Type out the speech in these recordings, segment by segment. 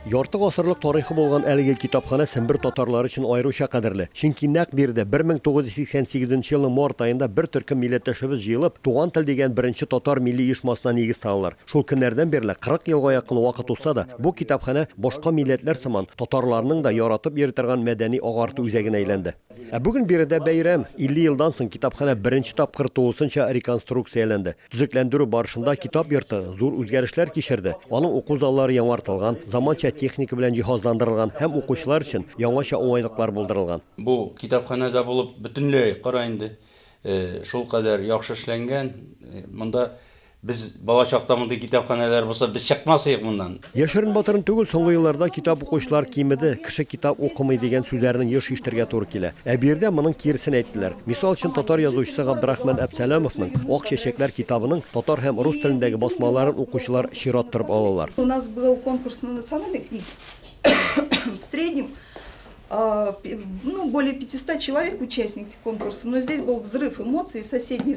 Ярты гасырлык тарихы булган әлеге китапхана Сембер татарлары өчен аеруча кадерле. Чөнки нәкъ бирде 1988 елның март айында бер төркем милләттәшебез җыелып, туган тел дигән беренче татар милли оешмасына нигез салалар. Шул көннәрдән бирле 40 елга якын вакыт узса да, бу китапхана башка милләтләр сыман татарларның да яратып йөри торган мәдәни агарту үзәгенә әйләнде. Бүген биредә бәйрәм 50 елдан соң китапхана беренче тапкыр тулысынча реконструкцияләнде. Төзекләндерү барышында китап йорты зур үзгәрешләр кичерде. Аның уку заллары яңартылган, заманча техника белән җиһазландырылган һәм укучылар өчен яңача уңайлыклар булдырылган. Бу китапханәдә булып бөтенләй кара инде. Шул кадәр яхшы эшләнгән. Монда biz bala çaqta мондай китапханәләр булса, без чыкмасыйк моннан. Яшерин батырын түгел, соңгы елларда китап укучылар кимеде, кеше китап укымый дигән сүзләрнең еш ишетергә туры килә. Бу yerдә моның киресен әйттеләр. Мисал өчен татар язучысы Габдрахман Әбсәләмовның Ак чәчәкләр китабының татар һәм рус телендәге басмаларын укучылар чираттырып алалар. У нас был конкурс на национальный книг. В среднем более 500 человек участники конкурса, но здесь был взрыв эмоций, соседние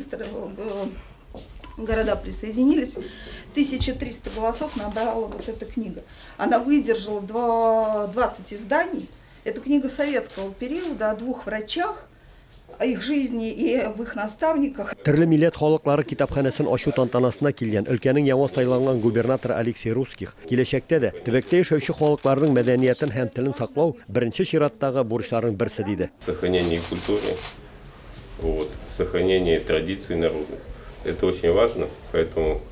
города присоединились, 1300 голосов набрала вот эта книга. Она выдержала 20 изданий. Эту книгу советского периода о двух врачах, о их жизни и об их наставниках. Төрле милләт халыклары китапханәсен ачу тантанасына килгән өлкәнең яңа сайланган губернатор Алексей Русских киләчәктә дә төбәктә яшәүче халыкларның мәдәниятен һәм телен саклау беренче чираттагы бурычларның берсе диде. Сохранение культуры, сохранение традиций народных. Это очень важно, поэтому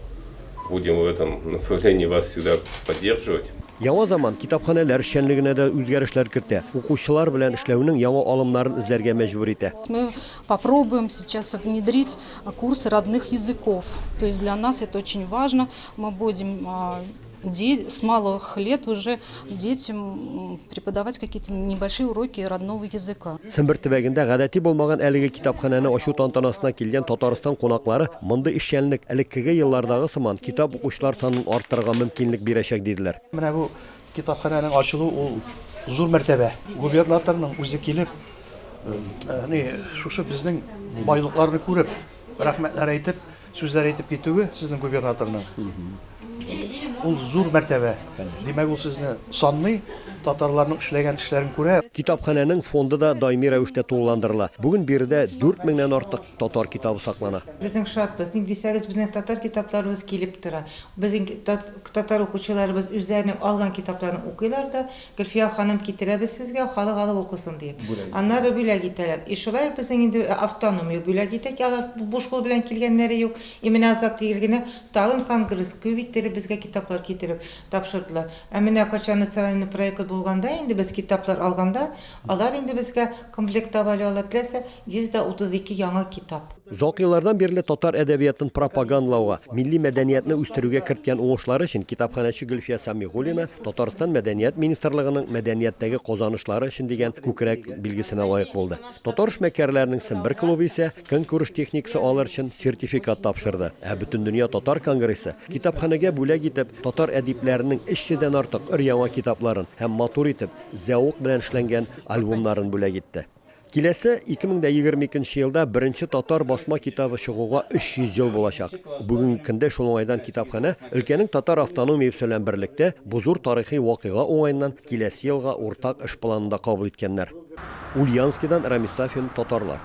будем в этом направлении вас всегда поддерживать. Яңа заман китапханәләр эшчәнлегенә дә үзгәрешләр кертә. Укучылар белән эшләүнең яңа алымнарын эзләргә мәҗбүр итә. Мы попробуем сейчас внедрить курсы родных языков. То есть для нас это очень важно. Мы будем с малых лет уже детям преподавать какие-то небольшие уроки родного языка. Сембер төбәгендә гадәти булмаган әлеге китапханәне ачу тантанасына килгән Татарстан кунаклары мондый эшчәнлек элеккеге еллардагы сыман китап укучылар санын арттырырга мөмкинлек бирәчәк диделәр. Менә бу китапханәнең ачылу ул зур мәртәбә. Губернаторның үзе килеп, шушы безнең байлыкларны күреп, рәхмәтләр әйтеп, сүзләр әйтеп китүе сезнең губернаторның. Ул зур мәртәбә. Димәк, ул сезне санный, татарларның эшләгән эшләрен күрә. Китапханәнең фонды да даими рәвештә тулыландырыла. Бүген биредә 4000-нән артык татар китабы саклана. Безнең шатбыз, ник дисәгез, безнең татар китапларыбыз килеп тора. Безнең татар укучыларыбыз үзләренең алган китапларын укыйлар да, Гөлфия ханым китерәбез сезгә, халык алып укысын дип. Аннары бүләк итәләр. Шулай безнең инде автономия бүләк итәк, алар буш кул белән килгәннәре юк. Именно азак дигелгенә тагын конгресс күбиттереп безгә китаплар китереп тапшырдылар. Менә качан национальный проект булганда инде без китаплар алганда, алар инде безгә комплектовали алат теләсә 132 яңа китап. Узак еллардан бирле татар әдәбиятын пропагандалауга, милли мәдәниятне үстерүгә керткән уңышлары өчен китапханәче Гөлфия Самигуллина Татарстан мәдәният министрлыгының мәдәнияттәге казанышлары өчен дигән күкрәк билгесенә лаек булды. Татар эшмәкәрләренең Сембер клубы исә конкурс техникасы алыр өчен сертификат тапшырды. Бөтен дөнья татар конгрессы китапханәгә бүләк итеп татар әдипләренең 300-дән артык өр-яңа китапларын һәм матур итеп зәвык белән эшләнгән альбомнарын бүләк итте. Киләсе 2022 елда беренче татар басма китабы чыгуга 300 ел булачак. Бүген көндә шул уңайдан китапханә өлкәнең татар автономия белән берлектә бу зур тарихи вакыйга уңайыннан киләсе елга уртак эш планында кабул иткәннәр. Ульяновскидан Рамис Сафин, татарлар.